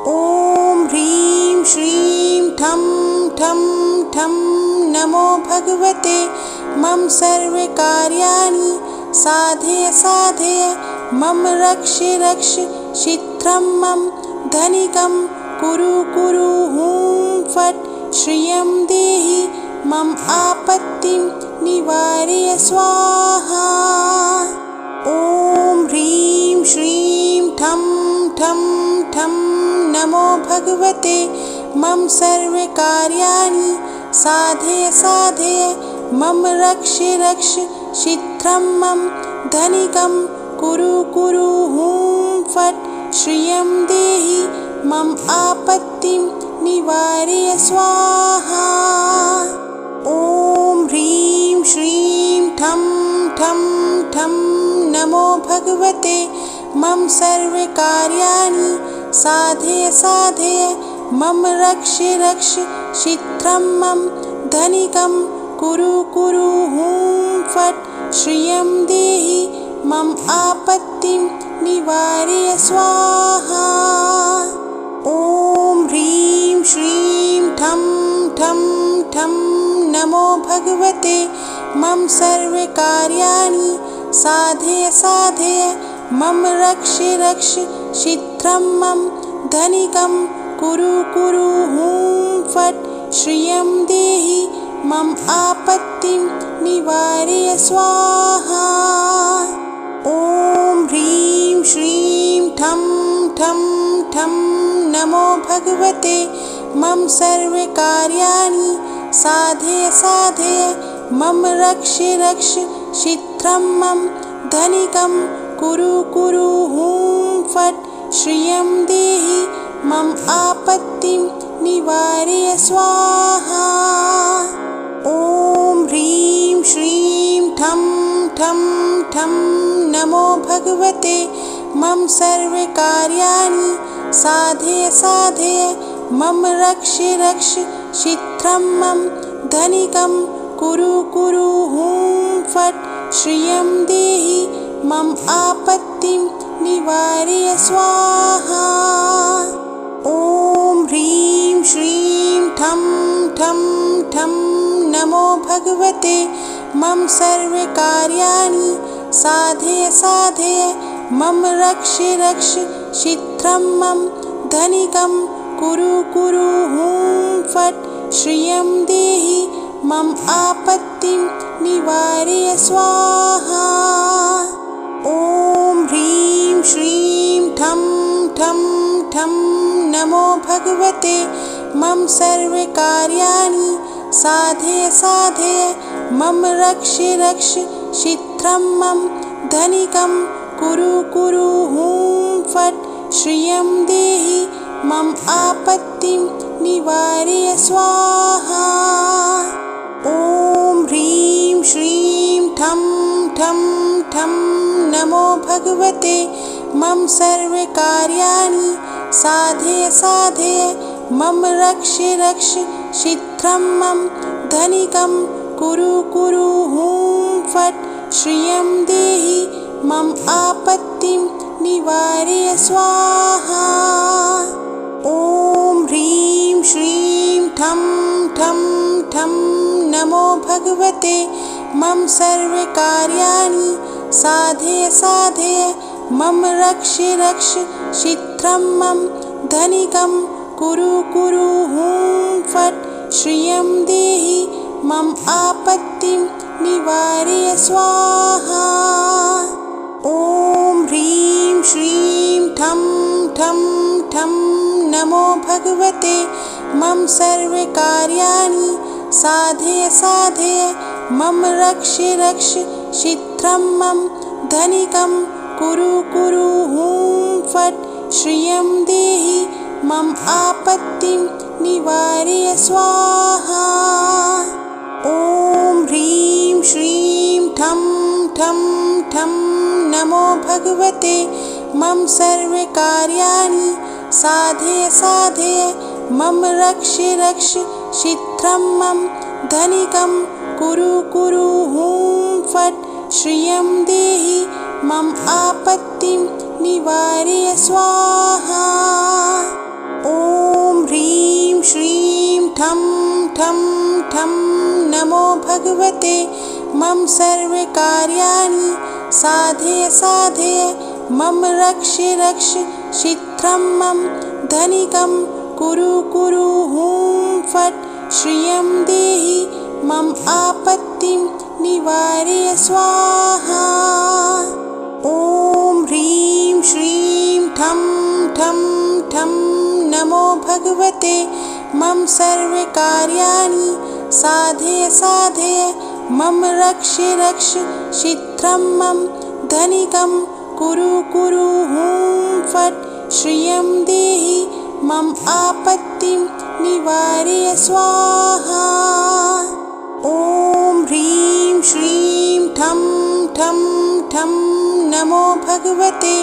ॐ ह्रीं श्रीं ठं ठं ठं नमो भगवते मम सर्वकार्याणि साधय साधय मम रक्ष रक्ष शीघ्रं मम धनिकं कुरु कुरु हूं फट् श्रियं देहि मम आपत्तिं निवारय स्वाहा। ॐ ह्रीं श्रीं ठं ठं ठं नमो भगवते मम सर्वकार्याणि साधय साधय मम रक्ष रक्ष शीघ्रं मम धनिकं कुरु कुरु हूं फट् श्रियं देहि मम आपत्तिं निवारय स्वाहा। ॐ ह्रीं श्रीं ठं ठं ठं नमो भगवते मम सर्वकार्याणि साधय साधय मम रक्ष रक्ष शीघ्रं मम धनिकं कुरु कुरु हूं फट् श्रियं देहि मम आपत्तिं निवारय स्वाहा। ॐ ह्रीं श्रीं ठं ठं ठं नमो भगवते मम सर्वकार्याणि साधय साधय मम रक्ष रक्ष शीघ्रं मम धनिकं कुरु कुरु हूं फट् श्रियं देहि मम आपत्तिं निवारय स्वाहा। ॐ ह्रीं श्रीं ठं ठं ठं नमो भगवते मम सर्वकार्याणि साधय साधय मम रक्ष रक्ष शीघ्रं मम धनिकं कुरु कुरु हूं फट् श्रियं देहि मम आपत्तिं निवारय स्वाहा। ॐ ह्रीं श्रीं ठं ठं ठं नमो भगवते मम सर्वकार्याणि साधय साधय मम रक्ष रक्ष शीघ्रं मम धनिकं कुरु कुरु हूं फट् श्रियं देहि मम आपत्तिं निवारय स्वाहा। ॐ ह्रीं श्रीं ठं ठं ठं नमो भगवते मम सर्वकार्याणि साधय साधय मम रक्ष रक्ष शीघ्रं मम धनिकं कुरु कुरु हूं फट् श्रियं देहि मम आपत्तिं निवारय स्वाहा। ॐ ह्रीं श्रीं ठं ठं ठं नमो भगवते मम सर्वकार्याणि साधय साधय मम रक्ष रक्ष शीघ्रं मम धनिकं कुरु कुरु हूं फट् श्रियं देहि मम आपत्तिं निवारय स्वाहा। ॐ ह्रीं श्रीं ठं ठं ठं नमो भगवते मम सर्वकार्याणि साधय साधय मम रक्ष रक्ष शीघ्रं मम धनिकं कुरु कुरु हूं फट् श्रियं देहि मम आपत्तिं निवारय स्वाहा। ॐ ह्रीं श्रीं ठं ठं ठं नमो भगवते मम सर्वकार्याणि साधय साधय मम रक्ष रक्ष शीघ्रं मम धनिकं कुरु कुरु हूं फट् श्रियं देहि मम आपत्तिं निवारय स्वाहा। ॐ ह्रीं श्रीं ठं ठं ठं नमो भगवते मम सर्वकार्याणि साधय साधय मम रक्ष रक्ष शीघ्रं मम धनिकं कुरु कुरु हूं फट् श्रियं देहि मम आपत्तिं निवारय स्वाहा। ॐ ह्रीं श्रीं ठं ठं ठं नमो भगवते मम सर्वकार्याणि साधय साधय मम रक्ष रक्ष शीघ्रं मम धनिकं कुरु कुरु हूं फट् श्रियं देहि मम आपत्तिं निवारय स्वाहा। भगवते मम सर्वकार्याणि साधय साधय मम रक्ष रक्ष शीघ्रं मम धनिकं कुरु कुरु हुं फट् श्रियं देहि मम आपत्तिं निवारय स्वाहा। ॐ ह्रीं श्रीं ठं ठं ठं नमो भगवते मम सर्वकार्याणि साधय साधय मम रक्ष रक्ष शीघ्रं मम धनिकं कुरु कुरु हुं फट् श्रियं देहि मम आपत्तिं निवारय स्वाहा। ॐ ह्रीं श्रीं ठं ठं ठं नमो भगवते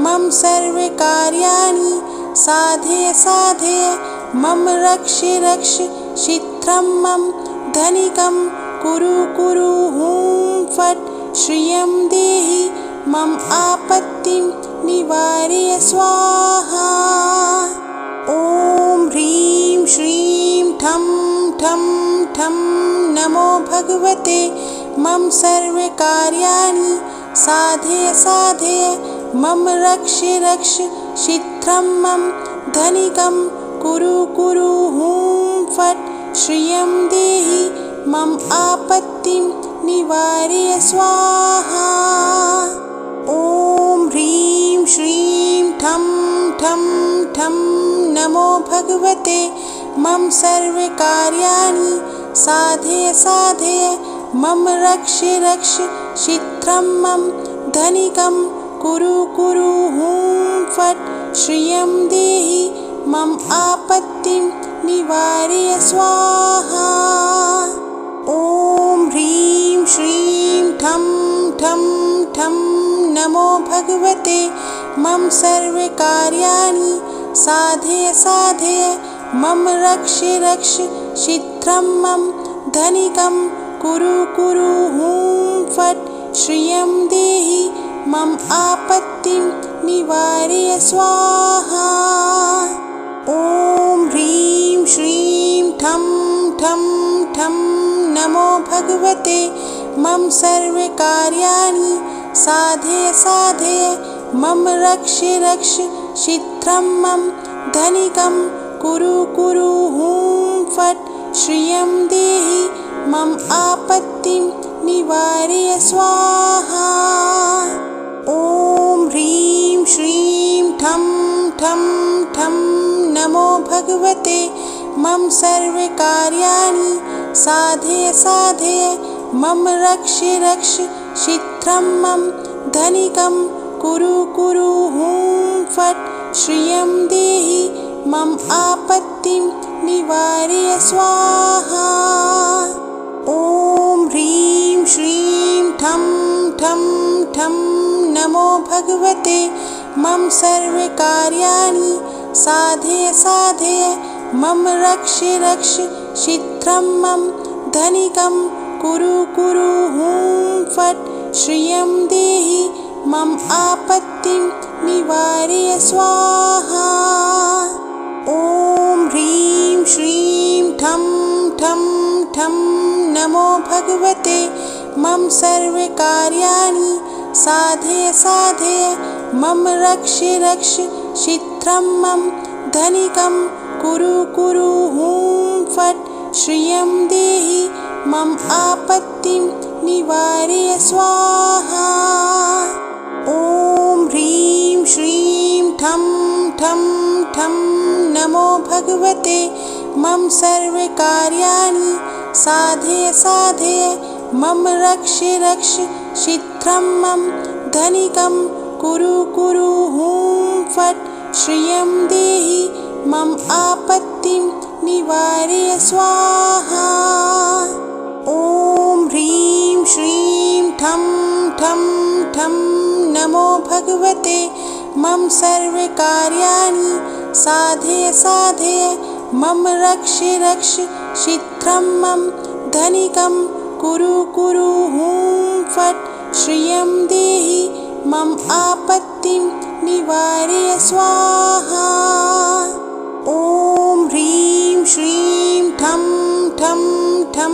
मम सर्वकार्याणि साधय साधय मम रक्ष रक्ष शीघ्रं मम धनिकं कुरु कुरु हुं फट् श्रियं देहि मम आपत्तिं निवारय स्वाहा। ॐ ह्रीं श्रीं ठं ठं ठं नमो भगवते मम सर्वकार्याणि साधय साधय मम रक्ष रक्ष शीघ्रं मम धनिकं कुरु कुरु हुं फट् श्रियं देहि मम आपत्तिं निवारय स्वाहा। ॐ ह्रीं श्रीं ठं ठं ठं नमो भगवते मम सर्वकार्याणि साधय साधय मम रक्ष रक्ष शीघ्रं मम धनिकं कुरु कुरु हुं फट् श्रियं देहि मम आपत्तिं निवारय स्वाहा। ॐ ह्रीं श्रीं ठं ठं ठं नमो भगवते मम सर्वकार्याणि साधय साधय मम रक्ष रक्ष शीघ्रं मम धनिकं कुरु कुरु हुं फट् श्रियं देहि मम आपत्तिं निवारय स्वाहा। ॐ ह्रीं श्रीं ठं ठं ठं नमो भगवते मम सर्वकार्याणि साधय साधय मम रक्ष रक्ष शीघ्रं मम धनिकं कुरु कुरु हुं फट् श्रियं देहि मम आपत्तिं निवारय स्वाहा। ॐ ह्रीं श्रीं ठं ठं ठं नमो भगवते मम सर्वकार्याणि साधय साधय मम रक्ष रक्ष शीघ्रं मम धनिकं कुरु कुरु हुं फट् श्रियं देहि मम आपत्तिं निवारय स्वाहा। ॐ ह्रीं श्रीं ठं ठं ठं नमो भगवते मम सर्वकार्याणि साधय साधय मम रक्ष रक्ष शीघ्रं मम धनिकं कुरु कुरु हुं फट् श्रियं देहि मम आपत्तिं निवारय स्वाहा। ॐ ह्रीं श्रीं ठं ठं ठं नमो भगवते मम सर्वकार्याणि साधय साधय मम रक्ष रक्ष शीघ्रं मम धनिकं कुरु कुरु हुं फट् श्रियं देहि मम आपत्तिं निवारय स्वाहा। ॐ ह्रीं श्रीं ठं ठं ठं नमो भगवते मम सर्वकार्याणि साधय साधय मम रक्ष रक्ष शीघ्रं मम धनिकं कुरु कुरु हुं फट् श्रियं देहि मम आपत्तिं निवारय स्वाहा। ॐ ह्रीं श्रीं ठं ठं ठं नमो भगवते मम सर्वकार्याणि साधय साधय मम रक्ष रक्ष शीघ्रं मम धनिकं कुरु कुरु हुं फट् श्रियं देहि मम आपत्तिं निवारय स्वाहा। ॐ ह्रीं श्रीं ठं ठं ठं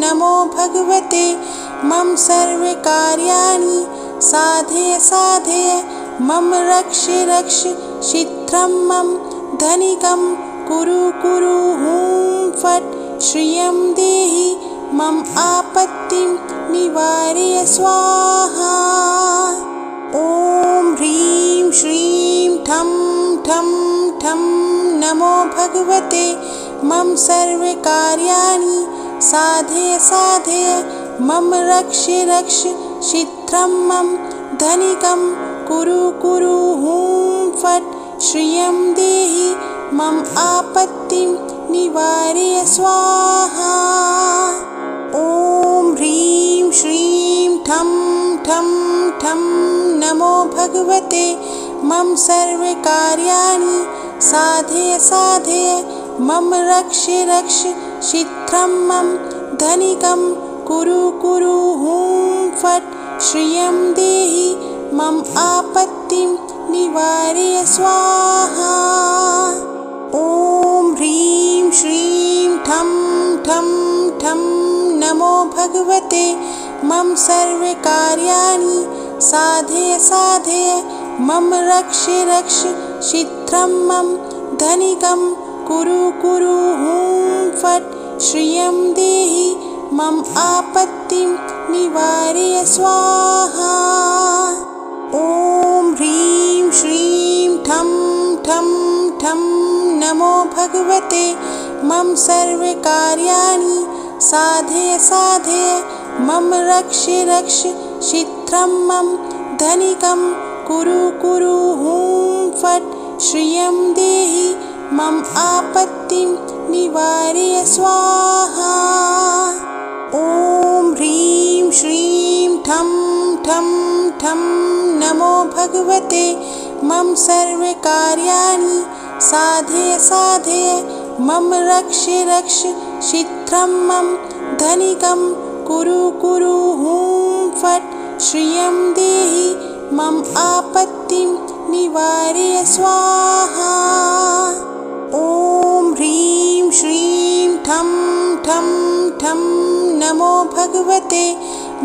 नमो भगवते मम सर्वकार्याणि साधय साधय मम रक्ष रक्ष शीघ्रं मम धनिकं कुरु कुरु हुं फट् श्रियं देहि मम आपत्तिं निवारय स्वाहा। ॐ ह्रीं श्रीं ठं ठं ठं नमो भगवते मम सर्वकार्याणि साधय साधय मम रक्ष रक्ष शीघ्रं मम धनिकं कुरु कुरु हुं फट् श्रियं देहि मम आपत्तिं निवारय स्वाहा। ॐ ह्रीं श्रीं ठं ठं ठं नमो भगवते मम सर्वकार्याणि साधय साधय मम रक्ष रक्ष शीघ्रं मम धनिकं कुरु कुरु हुं फट् श्रियं देहि मम आपत्तिं निवारय स्वाहा। ॐ ह्रीं श्रीं ठं ठं ठं नमो भगवते मम सर्वकार्याणि साधय साधय मम रक्ष रक्ष शीघ्रं मम धनिकं कुरु कुरु हुं फट् श्रियं देहि मम आपत्तिं निवारय स्वाहा। ॐ ह्रीं श्रीं ठं ठं ठं नमो भगवते मम सर्वकार्याणि साधय साधय मम रक्ष रक्ष शीघ्रं मम धनिकं कुरु कुरु हुं फट् श्रियं देहि मम आपत्तिं निवारय स्वाहा। ॐ ह्रीं श्रीं ठं ठं ठं नमो भगवते मम सर्वकार्याणि साधय साधय मम रक्ष रक्ष शीघ्रं मम धनिकं कुरु कुरु हुं फट् श्रियं देहि मम आपत्तिं निवारय स्वाहा। ॐ ह्रीं श्रीं ठं ठं ठं नमो भगवते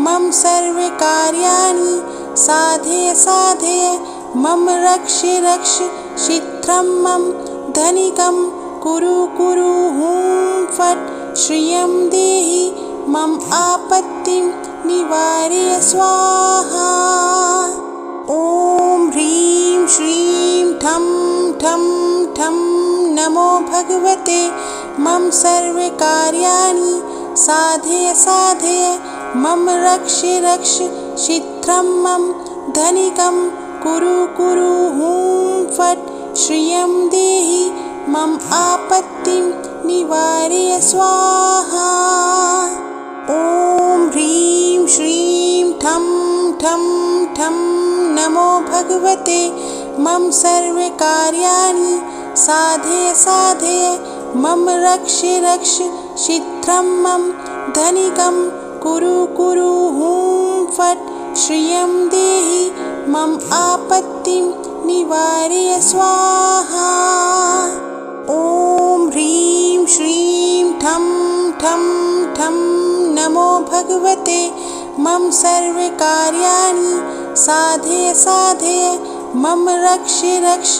मम सर्वकार्याणि साधय साधय मम रक्ष रक्ष शीघ्रं मम धनिकं कुरु कुरु हुं फट् श्रियं देहि मम आपत्तिं निवारय स्वाहा। ॐ ह्रीं श्रीं ठं ठं ठं नमो भगवते मम सर्वकार्याणि साधय साधय मम रक्ष रक्ष शीघ्रं मम धनिकं कुरु कुरु हुं फट् श्रियं देहि मम आपत्तिं निवारय स्वाहा। ॐ ह्रीं श्रीं ठं ठं ठं नमो भगवते मम सर्वकार्याणि साधय साधय मम रक्ष रक्ष शीघ्रं मम धनिकं कुरु कुरु हुं फट् श्रियं देहि मम आपत्तिं निवारय स्वाहा। ॐ ह्रीं श्रीं ठं ठं ठं नमो भगवते मम सर्वकार्याणि साधय साधय मम रक्ष रक्ष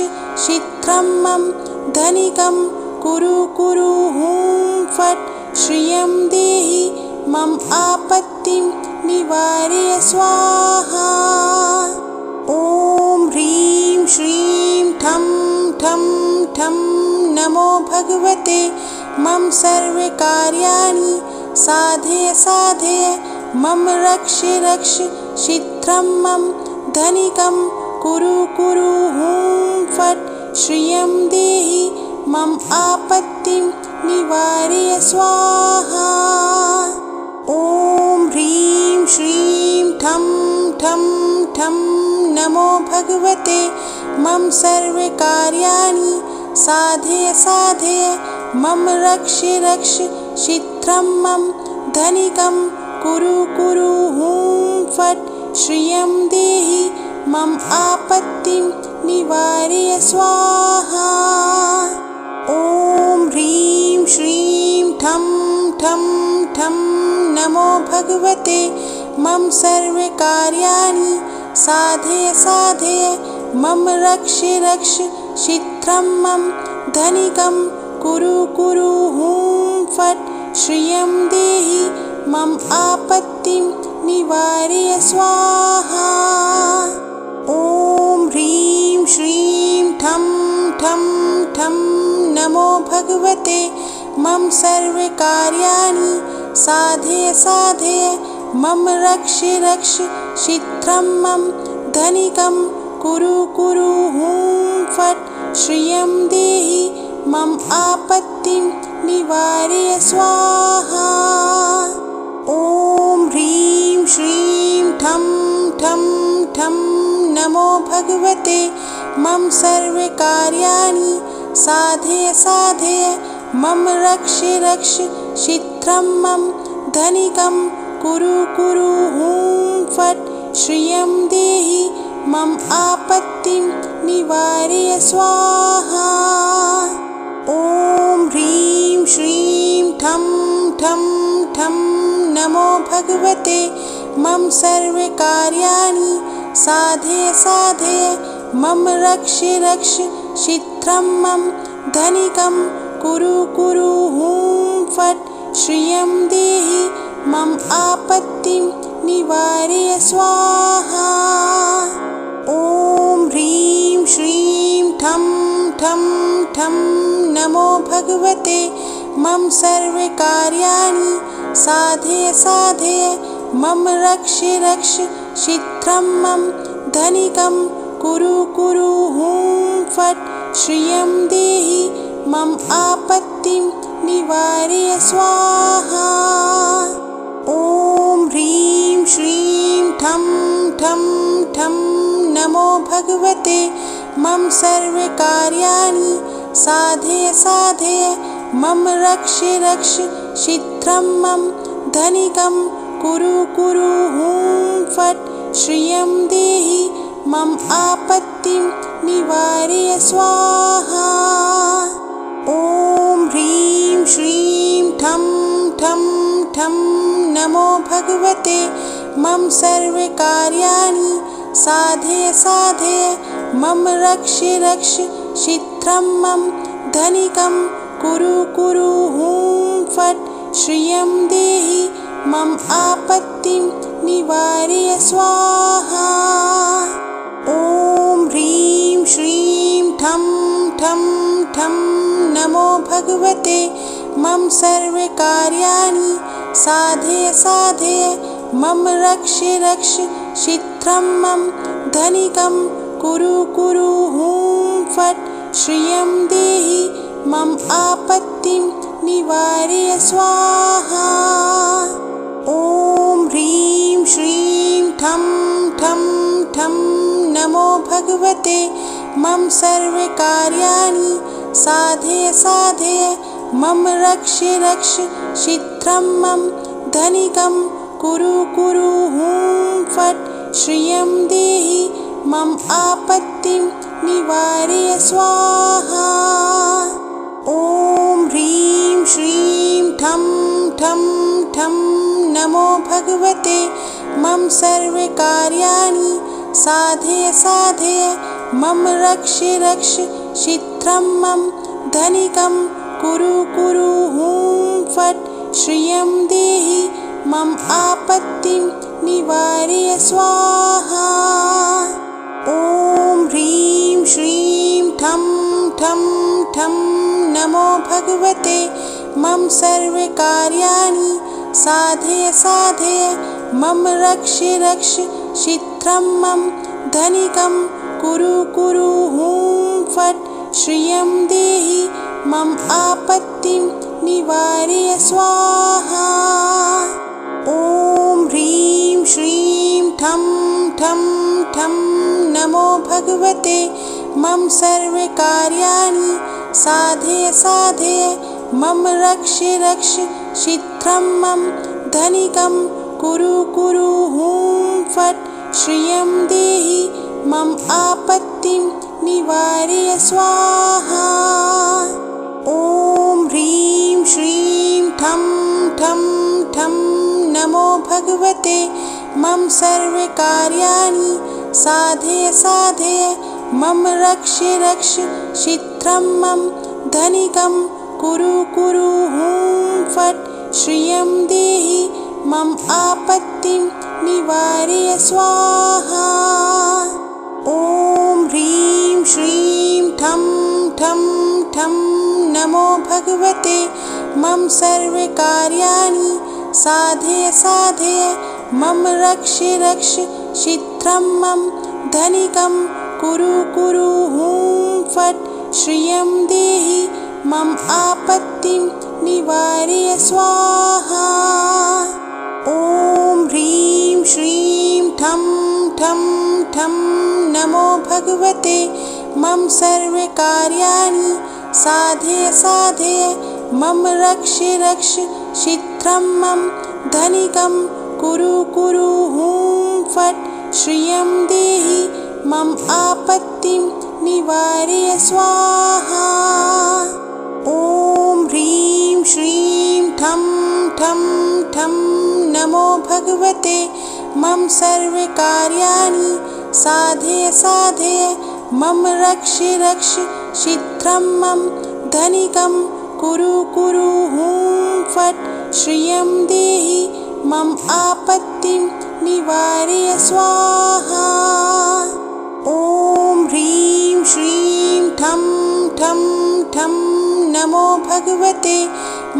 शीघ्रं मम धनिकं कुरु कुरु हुं फट् श्रियं देहि मम आपत्तिं निवारय स्वाहा। ॐ ह्रीं श्रीं ठं ठं ठं नमो भगवते मम सर्वकार्याणि साधय साधय मम रक्ष रक्ष शीघ्रं मम धनिकं कुरु कुरु हुं फट् श्रियं देहि मम आपत्तिं निवारय स्वाहा। ॐ ह्रीं श्रीं ठं ठं ठं नमो भगवते मम सर्वकार्याणि साधय साधय मम रक्ष रक्ष शीघ्रं मम धनिकं कुरु कुरु हुं फट् श्रियं देहि मम आपत्तिं निवारय स्वाहा। ॐ ह्रीं श्रीं ठं ठं ठं नमो भगवते मम सर्वकार्याणि साधय साधय मम रक्ष रक्ष शीघ्रं मम धनिकं कुरु कुरु हुं फट् श्रियं देहि मम आपत्तिं निवारय स्वाहा। ॐ ह्रीं श्रीं ठं ठं ठं नमो भगवते मम सर्वकार्याणि साधय साधय मम रक्ष रक्ष शीघ्रं मम धनिकं कुरु कुरु हुं फट् श्रियं देहि मम आपत्तिं निवारय स्वाहा। ॐ ह्रीं श्रीं ठं ठं ठं नमो भगवते मम सर्वकार्याणि साधय साधय मम रक्ष रक्ष शीघ्रं मम धनिकं कुरु कुरु हुं फट् श्रियं देहि मम आपत्तिं निवारय स्वाहा। ॐ ह्रीं श्रीं ठं ठं ठं नमो भगवते मम सर्वकार्याणि साधय साधय मम रक्ष रक्ष शीघ्रं मम धनिकं कुरु कुरु हुं फट् श्रियं देहि मम आपत्तिं निवारय स्वाहा। ॐ ह्रीं श्रीं ठं ठं ठं नमो भगवते मम सर्वकार्याणि साधय साधय मम रक्ष रक्ष शीघ्रं मम धनिकं कुरु कुरु हुं फट् श्रियं देहि मम आपत्तिं निवारय स्वाहा। ॐ ह्रीं श्रीं ठं ठं ठं नमो भगवते मम सर्वकार्याणि साधय साधय मम रक्ष रक्ष शीघ्रं मम धनिकं कुरु कुरु हुं फट् श्रियं देहि मम आपत्तिं निवारय स्वाहा। ॐ ह्रीं श्रीं ठं ठं ठं नमो भगवते मम सर्वकार्याणि साधय साधय मम रक्ष रक्ष शीघ्रं मम धनिकं कुरु कुरु हुं फट् श्रियं देहि मम आपत्तिं निवारय स्वाहा। ॐ ह्रीं श्रीं ठं ठं ठं नमो भगवते मम सर्वकार्याणि साधय साधय मम रक्ष रक्ष शीघ्रं मम धनिकं कुरु कुरु हुं फट् श्रियं देहि मम आपत्तिं निवारय स्वाहा। ॐ ह्रीं श्रीं ठं ठं ठं नमो भगवते मम सर्वकार्याणि साधय साधय मम रक्ष रक्ष शीघ्रं मम धनिकं कुरु कुरु हुं फट् श्रियं देहि मम आपत्तिं निवारय स्वाहा। ॐ ह्रीं श्रीं ठं ठं ठं नमो भगवते मम सर्वकार्याणि साधय साधय मम रक्ष रक्ष शीघ्रं मम धनिकं कुरु कुरु हुं फट् श्रियं देहि मम आपत्तिं निवारय स्वाहा। ॐ ह्रीं श्रीं ठं ठं ठं नमो भगवते मम सर्वकार्याणि साधय साधय मम रक्ष रक्ष शीघ्रं मम धनिकं कुरु कुरु हुं फट् श्रियं देहि मम आपत्तिं निवारय स्वाहा। ॐ ह्रीं श्रीं ठं ठं ठं नमो भगवते मम सर्वकार्याणि साधय साधय मम रक्ष रक्ष शीघ्रं मम धनिकं कुरु कुरु हुं फट् श्रियं देहि मम आपत्तिं निवारय स्वाहा। ॐ ह्रीं श्रीं ठं ठं ठं नमो भगवते मम सर्वकार्याणि साधय साधय मम रक्ष रक्ष शीघ्रं मम धनिकं कुरु कुरु हुं फट् श्रियं देहि मम आपत्तिं निवारय स्वाहा। ॐ ह्रीं श्रीं ठं ठं ठं नमो भगवते मम सर्वकार्याणि साधय साधय मम रक्ष रक्ष शीघ्रं मम धनिकं कुरु कुरु हुं फट् श्रियं देहि मम आपत्तिं निवारय स्वाहा। ॐ ह्रीं श्रीं ठं ठं ठं नमो भगवते मम सर्वकार्याणि साधय साधय मम रक्ष रक्ष शीघ्रं मम धनिकं कुरु कुरु हुं फट् श्रियं देहि मम आपत्तिं निवारय स्वाहा। ॐ ह्रीं श्रीं ठं ठं ठं नमो भगवते मम सर्वकार्याणि साधय साधय मम रक्ष रक्ष शीघ्रं मम धनिकं कुरु कुरु हुं फट् श्रियं देहि मम आपत्तिं निवारय स्वाहा। ॐ ह्रीं श्रीं ठं ठं ठं नमो भगवते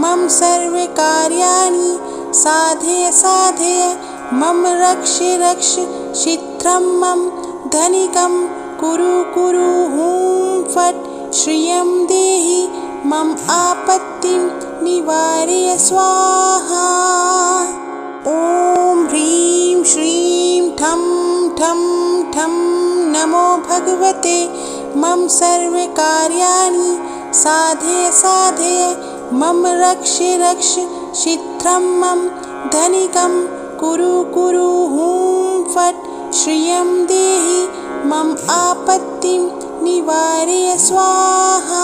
मम सर्वकार्याणि साधय साधय मम रक्ष रक्ष शीघ्रं मम धनिकं कुरु कुरु हुं फट् श्रियं देहि मम आपत्तिं निवारय स्वाहा। ॐ ह्रीं श्रीं ठं ठं ठं नमो भगवते मम सर्वकार्याणि साधय साधय मम रक्ष रक्ष शीघ्रं मम धनिकं कुरु कुरु हुं फट् श्रियं देहि मम आपत्तिं निवारय स्वाहा।